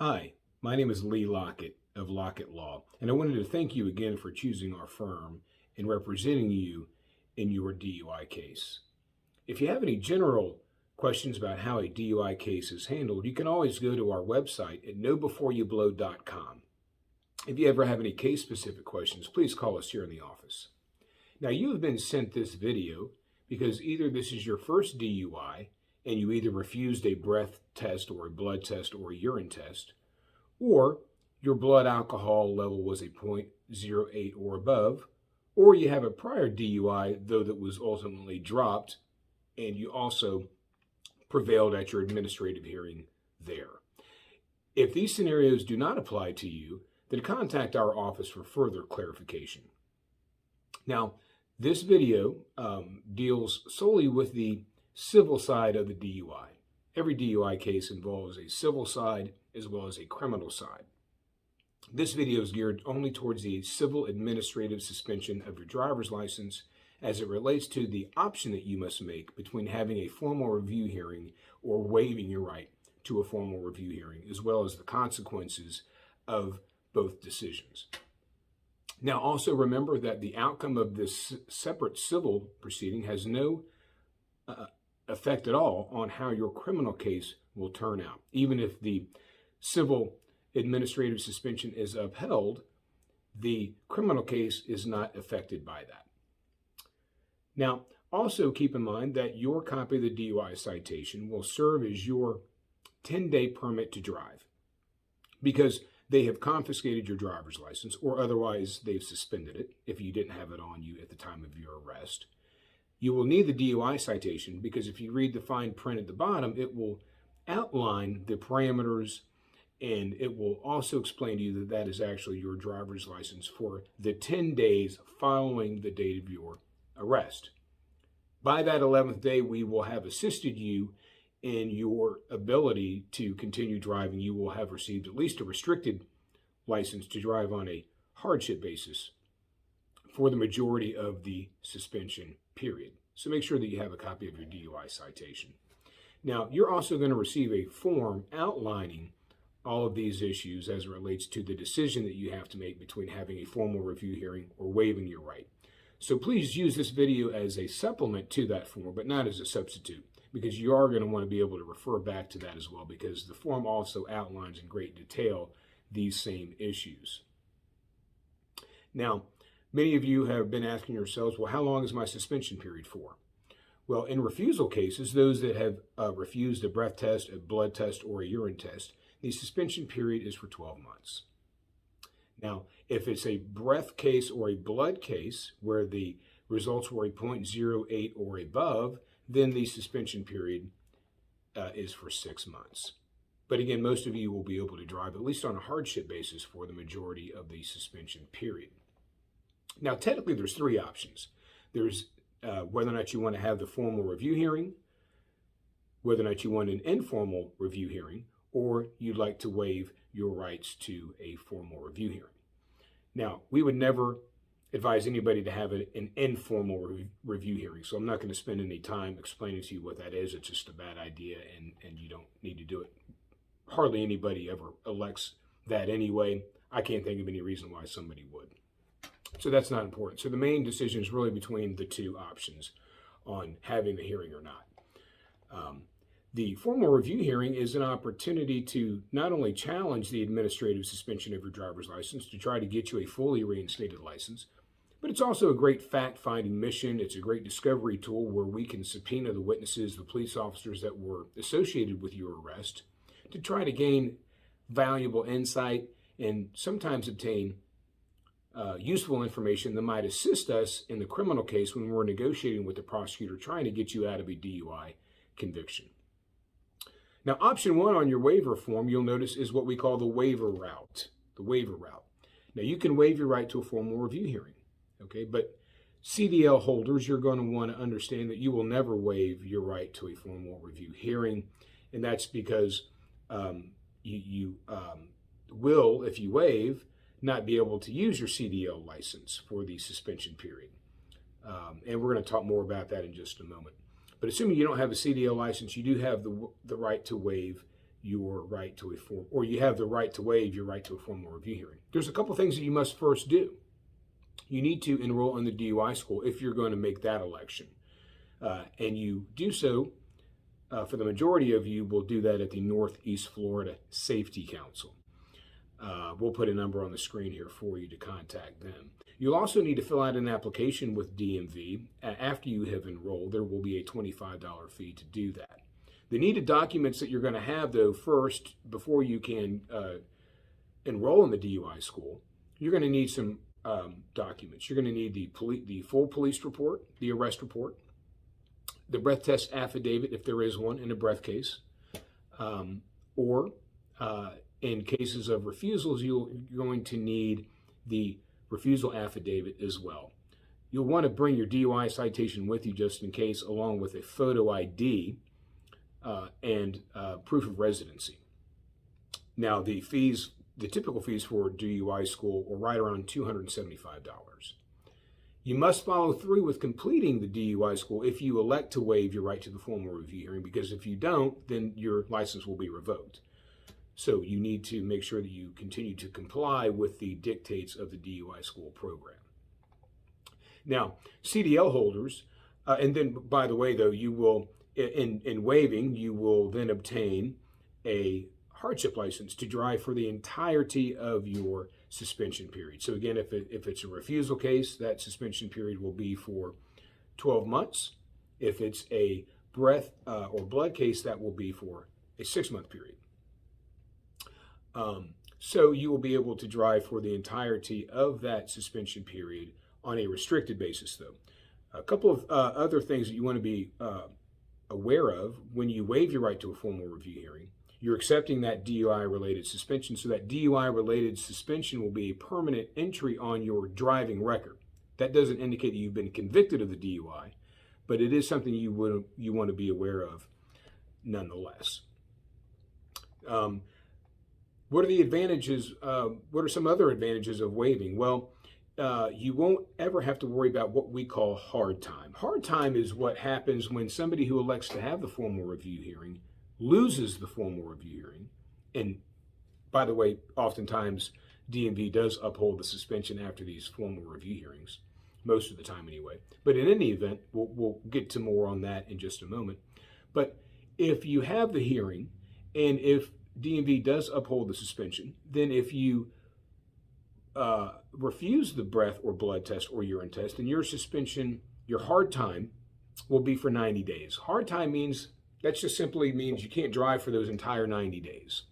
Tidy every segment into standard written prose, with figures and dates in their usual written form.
Hi, my name is Lee Lockett of Lockett Law, and I wanted to thank you again for choosing our firm and representing you in your DUI case. If you have any general questions about how a DUI case is handled, you can always go to our website at knowbeforeyoublow.com. If you ever have any case-specific questions, please call us here in the office. Now, you have been sent this video because either this is your first DUI and you either refused a breath test or a blood test or a urine test, or your blood alcohol level was a 0.08 or above, or you have a prior DUI, though that was ultimately dropped, and you also prevailed at your administrative hearing there. If these scenarios do not apply to you, then contact our office for further clarification. Now, this video deals solely with the civil side of the DUI. Every DUI case involves a civil side as well as a criminal side. This video is geared only towards the civil administrative suspension of your driver's license as it relates to the option that you must make between having a formal review hearing or waiving your right to a formal review hearing, as well as the consequences of both decisions. Now, also remember that the outcome of this separate civil proceeding has no effect at all on how your criminal case will turn out. Even if the civil administrative suspension is upheld, the criminal case is not affected by that. Now, also keep in mind that your copy of the DUI citation will serve as your 10-day permit to drive, because they have confiscated your driver's license, or otherwise they've suspended it if you didn't have it on you at the time of your arrest. You will need the DUI citation because if you read the fine print at the bottom, it will outline the parameters, and it will also explain to you that that is actually your driver's license for the 10 days following the date of your arrest. By that 11th day, we will have assisted you in your ability to continue driving. You will have received at least a restricted license to drive on a hardship basis for the majority of the suspension period. So make sure that you have a copy of your DUI citation. Now, you're also going to receive a form outlining all of these issues as it relates to the decision that you have to make between having a formal review hearing or waiving your right. So please use this video as a supplement to that form, but not as a substitute, because you are going to want to be able to refer back to that as well, because the form also outlines in great detail these same issues. Now, many of you have been asking yourselves, well, how long is my suspension period for? Well, in refusal cases, those that have refused a breath test, a blood test, or a urine test, the suspension period is for 12 months. Now, if it's a breath case or a blood case where the results were a 0.08 or above, then the suspension period is for 6 months. But again, most of you will be able to drive, at least on a hardship basis, for the majority of the suspension period. Now, technically, there's three options. There's whether or not you want to have the formal review hearing, whether or not you want an informal review hearing, or you'd like to waive your rights to a formal review hearing. Now, we would never advise anybody to have an informal review hearing, so I'm not going to spend any time explaining to you what that is. It's just a bad idea, and you don't need to do it. Hardly anybody ever elects that anyway. I can't think of any reason why somebody would. So that's not important. So the main decision is really between the two options on having the hearing or not. The formal review hearing is an opportunity to not only challenge the administrative suspension of your driver's license to try to get you a fully reinstated license, but it's also a great fact-finding mission. It's a great discovery tool where we can subpoena the witnesses, the police officers that were associated with your arrest, to try to gain valuable insight and sometimes obtain useful information that might assist us in the criminal case when we're negotiating with the prosecutor trying to get you out of a DUI conviction. Now, option one on your waiver form, you'll notice, is what we call the waiver route. The waiver route. Now, you can waive your right to a formal review hearing, okay? But CDL holders, you're going to want to understand that you will never waive your right to a formal review hearing, and that's because you will, if you waive, not be able to use your CDL license for the suspension period. And we're going to talk more about that in just a moment. But assuming you don't have a CDL license, you do have the right to waive your right to a form, or you have the right to waive your right to a formal review hearing. There's a couple things that you must first do. You need to enroll in the DUI school if you're going to make that election. And you do so, for the majority of you, will do that at the Northeast Florida Safety Council. We'll put a number on the screen here for you to contact them. You'll also need to fill out an application with DMV. After you have enrolled, there will be a $25 fee to do that. The needed documents that you're going to have, though, first, before you can enroll in the DUI school, you're going to need some documents. You're going to need the full police report, the arrest report, the breath test affidavit, if there is one in a breath case, or in cases of refusals, you're going to need the refusal affidavit as well. You'll want to bring your DUI citation with you just in case, along with a photo ID and proof of residency. Now, the typical fees for DUI school are right around $275. You must follow through with completing the DUI school if you elect to waive your right to the formal review hearing, because if you don't, then your license will be revoked. So you need to make sure that you continue to comply with the dictates of the DUI school program. Now, CDL holders, and then, by the way, though, you will, in waiving, you will then obtain a hardship license to drive for the entirety of your suspension period. So again, if it's a refusal case, that suspension period will be for 12 months. If it's a breath or blood case, that will be for a 6-month period. So you will be able to drive for the entirety of that suspension period on a restricted basis, though. A couple of other things that you want to be aware of when you waive your right to a formal review hearing. You're accepting that DUI-related suspension, so that DUI-related suspension will be a permanent entry on your driving record. That doesn't indicate that you've been convicted of the DUI, but it is something you want to be aware of nonetheless. What are the advantages? What are some other advantages of waiving? Well, you won't ever have to worry about what we call hard time. Hard time is what happens when somebody who elects to have the formal review hearing loses the formal review hearing. And by the way, oftentimes DMV does uphold the suspension after these formal review hearings, most of the time anyway. But in any event, we'll get to more on that in just a moment. But if you have the hearing, and if DMV does uphold the suspension, then if you refuse the breath or blood test or urine test, then your suspension, your hard time, will be for 90 days. Hard time means, that just simply means you can't drive for those entire 90 days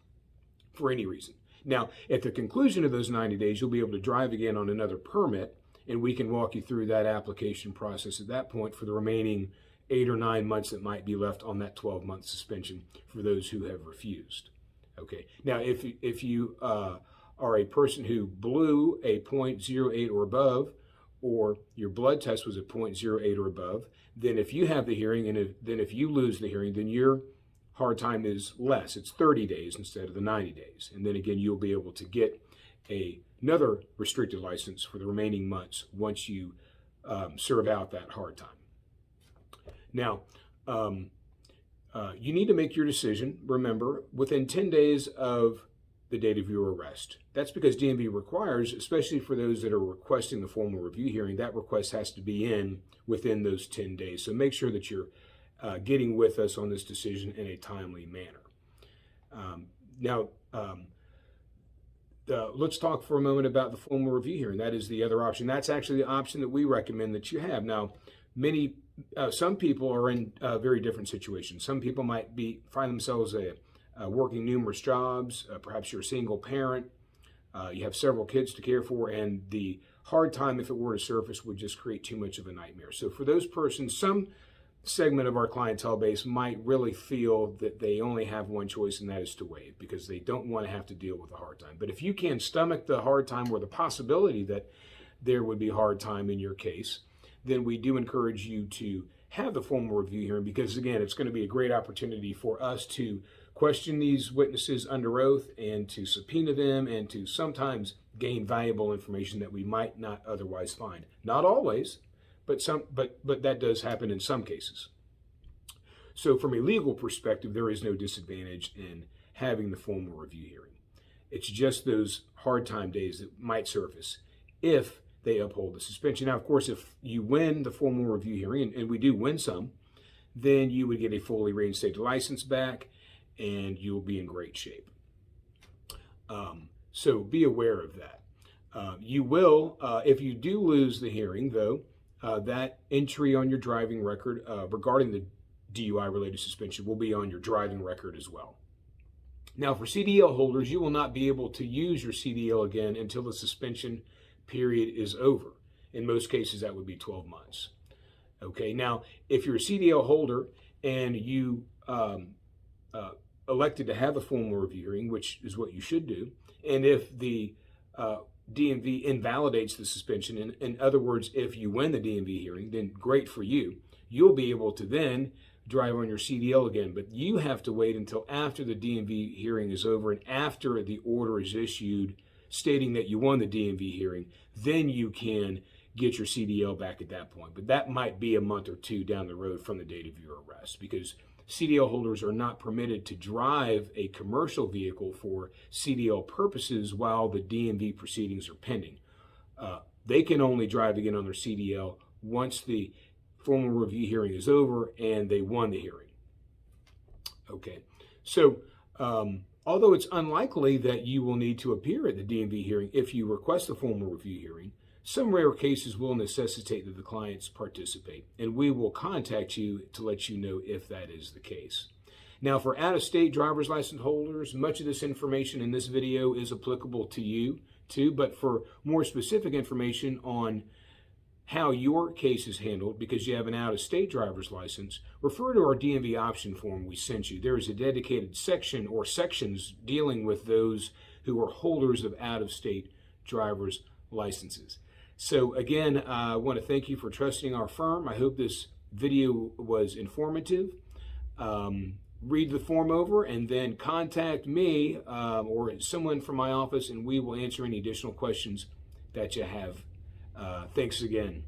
for any reason. Now, at the conclusion of those 90 days, you'll be able to drive again on another permit, and we can walk you through that application process at that point for the remaining 8 or 9 months that might be left on that 12-month suspension for those who have refused. Okay. Now, if you are a person who blew a 0.08 or above, or your blood test was at 0.08 or above, then if you have the hearing, and if you lose the hearing, then your hard time is less. It's 30 days instead of the 90 days. And then again, you'll be able to get another restricted license for the remaining months once you serve out that hard time. Now, you need to make your decision, remember, within 10 days of the date of your arrest. That's because DMV requires, especially for those that are requesting the formal review hearing, that request has to be in within those 10 days. So make sure that you're getting with us on this decision in a timely manner. Let's talk for a moment about the formal review hearing. That is the other option. That's actually the option that we recommend that you have. Now, some people are in very different situations. Some people might find themselves working numerous jobs. Perhaps you're a single parent. You have several kids to care for, and the hard time, if it were to surface, would just create too much of a nightmare. So for those persons, some segment of our clientele base might really feel that they only have one choice, and that is to waive, because they don't want to have to deal with a hard time. But if you can stomach the hard time, or the possibility that there would be a hard time in your case, then we do encourage you to have the formal review hearing, because again, it's going to be a great opportunity for us to question these witnesses under oath and to subpoena them and to sometimes gain valuable information that we might not otherwise find. Not always, but that does happen in some cases. So from a legal perspective, there is no disadvantage in having the formal review hearing. It's just those hard time days that might surface if they uphold the suspension. Now, of course, if you win the formal review hearing, and we do win some, then you would get a fully reinstated license back and you'll be in great shape. So be aware of that. You will, if you do lose the hearing, though, that entry on your driving record regarding the DUI-related suspension will be on your driving record as well. Now, for CDL holders, you will not be able to use your CDL again until the suspension period is over. In most cases, that would be 12 months. Okay, now, if you're a CDL holder and you elected to have a formal review hearing, which is what you should do, and if the DMV invalidates the suspension, in other words, if you win the DMV hearing, then great for you. You'll be able to then drive on your CDL again, but you have to wait until after the DMV hearing is over and after the order is issued stating that you won the DMV hearing, then you can get your CDL back at that point. But that might be a month or two down the road from the date of your arrest, because CDL holders are not permitted to drive a commercial vehicle for CDL purposes while the DMV proceedings are pending. They can only drive again on their CDL once the formal review hearing is over and they won the hearing. Okay, so although it's unlikely that you will need to appear at the DMV hearing if you request a formal review hearing, some rare cases will necessitate that the clients participate, and we will contact you to let you know if that is the case. Now, for out-of-state driver's license holders, much of this information in this video is applicable to you too, but for more specific information on how your case is handled because you have an out-of-state driver's license, refer to our DMV option form we sent you. There is a dedicated section or sections dealing with those who are holders of out-of-state driver's licenses. So again, I want to thank you for trusting our firm. I hope this video was informative. Read the form over and then contact me or someone from my office, and we will answer any additional questions that you have. Thanks again.